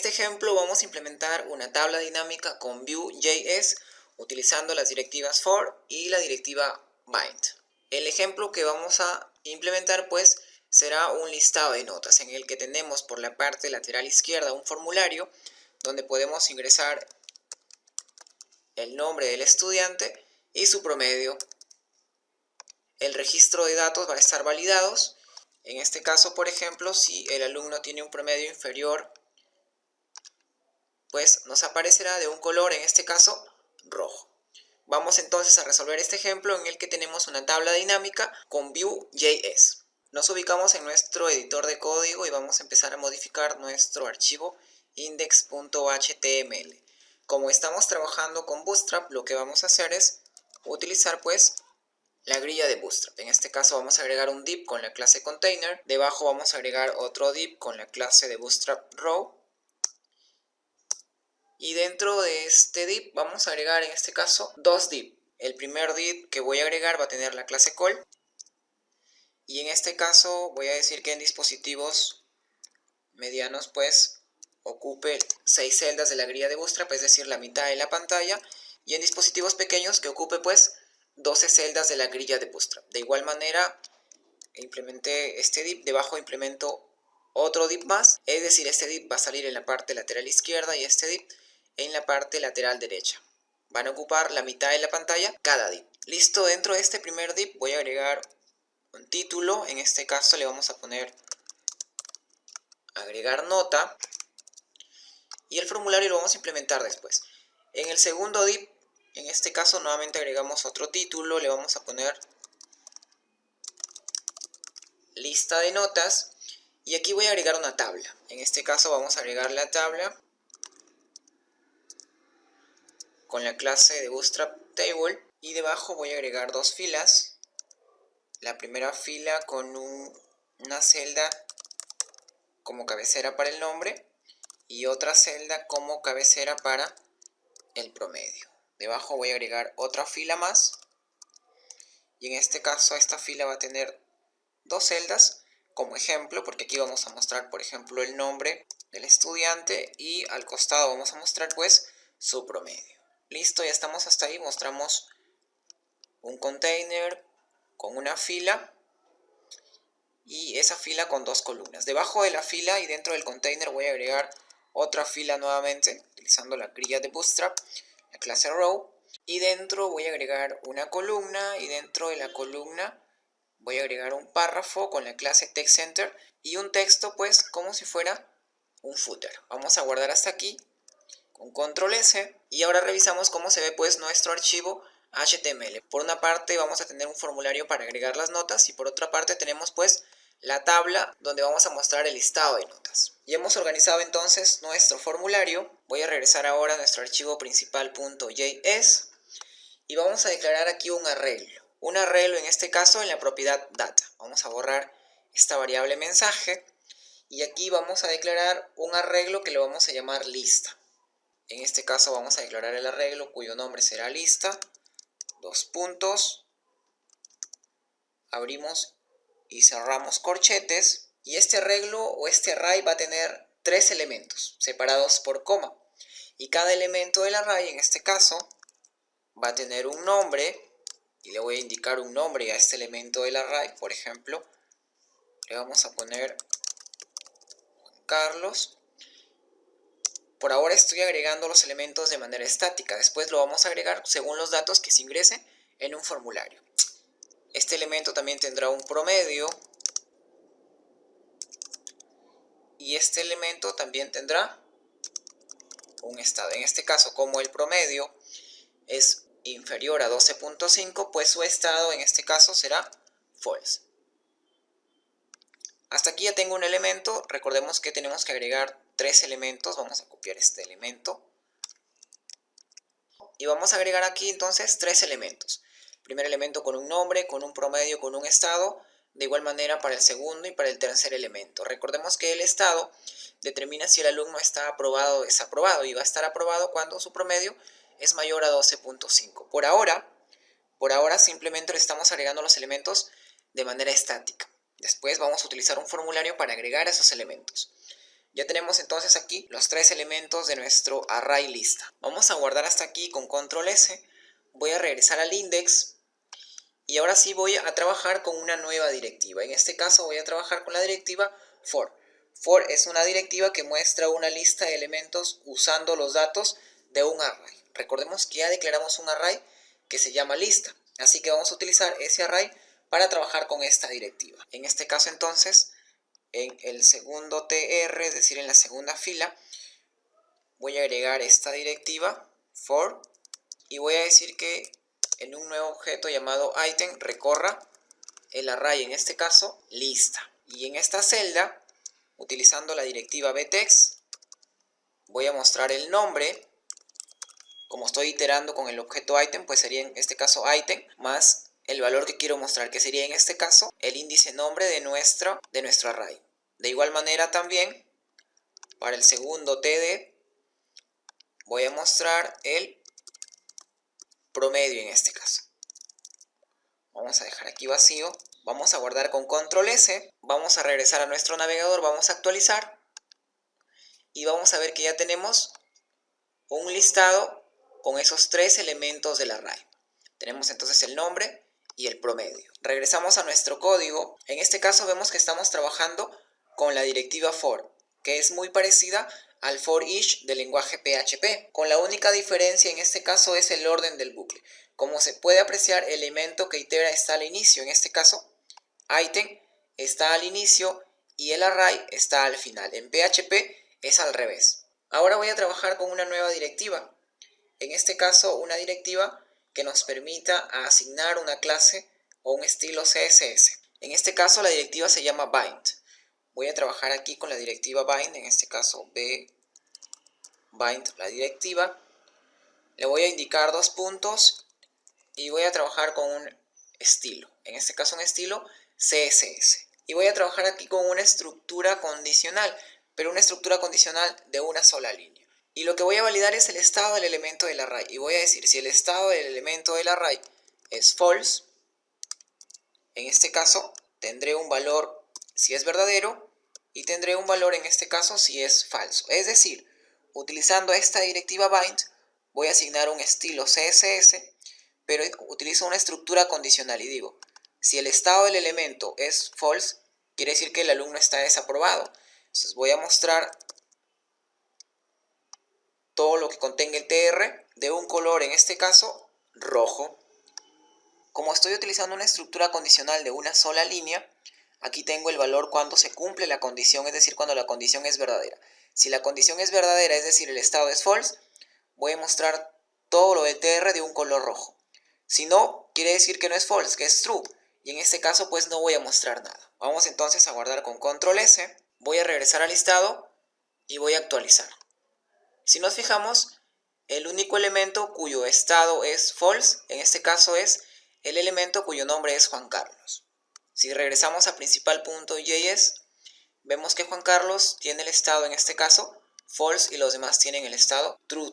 este ejemplo vamos a implementar una tabla dinámica con Vue.js utilizando las directivas for y la directiva bind. El ejemplo que vamos a implementar pues será un listado de notas en el que tenemos por la parte lateral izquierda un formulario donde podemos ingresar el nombre del estudiante y su promedio. El registro de datos va a estar validados. En este caso, por ejemplo, si el alumno tiene un promedio inferior, pues nos aparecerá de un color, en este caso, rojo. Vamos entonces a resolver este ejemplo en el que tenemos una tabla dinámica con Vue.js. Nos ubicamos en nuestro editor de código y vamos a empezar a modificar nuestro archivo index.html. Como estamos trabajando con Bootstrap, lo que vamos a hacer es utilizar pues la grilla de Bootstrap. En este caso vamos a agregar un div con la clase container. Debajo vamos a agregar otro div con la clase de Bootstrap row. Y dentro de este div vamos a agregar en este caso dos div. El primer div que voy a agregar va a tener la clase call. Y en este caso voy a decir que en dispositivos medianos pues ocupe 6 celdas de la grilla de Bootstrap, es decir, la mitad de la pantalla. Y en dispositivos pequeños que ocupe pues 12 celdas de la grilla de Bootstrap. De igual manera implementé este div, debajo implemento otro div más, es decir, este div va a salir en la parte lateral izquierda y este div en la parte lateral derecha. Van a ocupar la mitad de la pantalla cada div. Listo, dentro de este primer div voy a agregar un título. En este caso le vamos a poner agregar nota y el formulario lo vamos a implementar después. En el segundo div, en este caso nuevamente agregamos otro título, le vamos a poner lista de notas y aquí voy a agregar una tabla. En este caso vamos a agregar la tabla con la clase de Bootstrap Table y debajo voy a agregar dos filas. La primera fila con una celda como cabecera para el nombre y otra celda como cabecera para el promedio. Debajo voy a agregar otra fila más y en este caso esta fila va a tener dos celdas como ejemplo, porque aquí vamos a mostrar por ejemplo el nombre del estudiante y al costado vamos a mostrar pues su promedio. Listo, ya estamos hasta ahí. Mostramos un container con una fila y esa fila con dos columnas. Debajo de la fila y dentro del container voy a agregar otra fila nuevamente utilizando la grilla de Bootstrap, la clase row, y dentro voy a agregar una columna y dentro de la columna voy a agregar un párrafo con la clase TextCenter y un texto pues como si fuera un footer. Vamos a guardar hasta aquí con control S y ahora revisamos cómo se ve pues nuestro archivo HTML. Por una parte vamos a tener un formulario para agregar las notas y por otra parte tenemos pues la tabla donde vamos a mostrar el listado de notas. Ya hemos organizado entonces nuestro formulario. Voy a regresar ahora a nuestro archivo principal.js y vamos a declarar aquí un arreglo. Un arreglo en este caso en la propiedad data. Vamos a borrar esta variable mensaje y aquí vamos a declarar un arreglo que le vamos a llamar lista. En este caso vamos a declarar el arreglo cuyo nombre será lista, dos puntos, abrimos y cerramos corchetes y este arreglo o este array va a tener tres elementos separados por coma y cada elemento del array en este caso va a tener un nombre y le voy a indicar un nombre a este elemento del array. Por ejemplo, le vamos a poner Juan Carlos. Por ahora estoy agregando los elementos de manera estática, después lo vamos a agregar según los datos que se ingresen en un formulario. Este elemento también tendrá un promedio y este elemento también tendrá un estado. En este caso, como el promedio es inferior a 12.5, pues su estado en este caso será false. Hasta aquí ya tengo un elemento. Recordemos que tenemos que agregar tres elementos. Vamos a copiar este elemento y vamos a agregar aquí entonces tres elementos. El primer elemento con un nombre, con un promedio, con un estado. De igual manera para el segundo y para el tercer elemento. Recordemos que el estado determina si el alumno está aprobado o desaprobado y va a estar aprobado cuando su promedio es mayor a 12.5. Por ahora simplemente le estamos agregando los elementos de manera estática. Después vamos a utilizar un formulario para agregar esos elementos. Ya tenemos entonces aquí los 3 elementos de nuestro array lista. Vamos a guardar hasta aquí con control S. Voy a regresar al index y ahora sí voy a trabajar con una nueva directiva. En este caso voy a trabajar con la directiva for. For es una directiva que muestra una lista de elementos usando los datos de un array. Recordemos que ya declaramos un array que se llama lista, así que vamos a utilizar ese array para trabajar con esta directiva. En este caso entonces, en el segundo TR, es decir, en la segunda fila, voy a agregar esta directiva for y voy a decir que en un nuevo objeto llamado item recorra el array, en este caso lista. Y en esta celda, utilizando la directiva btext, voy a mostrar el nombre. Como estoy iterando con el objeto item, pues sería en este caso item más el valor que quiero mostrar, que sería en este caso el índice nombre de nuestro array. De igual manera también, para el segundo td, voy a mostrar el promedio en este caso. Vamos a dejar aquí vacío. Vamos a guardar con control S. Vamos a regresar a nuestro navegador, vamos a actualizar. Y vamos a ver que ya tenemos un listado con esos 3 elementos del array. Tenemos entonces el nombre y el promedio. Regresamos a nuestro código. En este caso vemos que estamos trabajando con la directiva for, que es muy parecida al for each del lenguaje PHP, con la única diferencia en este caso es el orden del bucle. Como se puede apreciar, el elemento que itera está al inicio, en este caso item está al inicio y el array está al final. En PHP es al revés. Ahora voy a trabajar con una nueva directiva. En este caso, una directiva que nos permita asignar una clase o un estilo CSS. En este caso, la directiva se llama bind. Voy a trabajar aquí con la directiva bind, en este caso bind la directiva. Le voy a indicar 2 puntos y voy a trabajar con un estilo. En este caso, un estilo CSS. Y voy a trabajar aquí con una estructura condicional, pero una estructura condicional de una sola línea. Y lo que voy a validar es el estado del elemento del array. Y voy a decir, si el estado del elemento del array es false, en este caso tendré un valor si es verdadero y tendré un valor en este caso si es falso. Es decir, utilizando esta directiva bind voy a asignar un estilo CSS, pero utilizo una estructura condicional y digo, si el estado del elemento es false, quiere decir que el alumno está desaprobado. Entonces voy a mostrar todo lo que contenga el TR de un color, en este caso rojo. Como estoy utilizando una estructura condicional de una sola línea, aquí tengo el valor cuando se cumple la condición, es decir, cuando la condición es verdadera. Si la condición es verdadera, es decir, el estado es false, voy a mostrar todo lo del TR de un color rojo. Si no, quiere decir que no es false, que es true. Y en este caso, pues no voy a mostrar nada. Vamos entonces a guardar con control S. Voy a regresar al listado y voy a actualizar. Si nos fijamos, el único elemento cuyo estado es false, en este caso es el elemento cuyo nombre es Juan Carlos. Si regresamos a principal.js, vemos que Juan Carlos tiene el estado en este caso false y los demás tienen el estado true.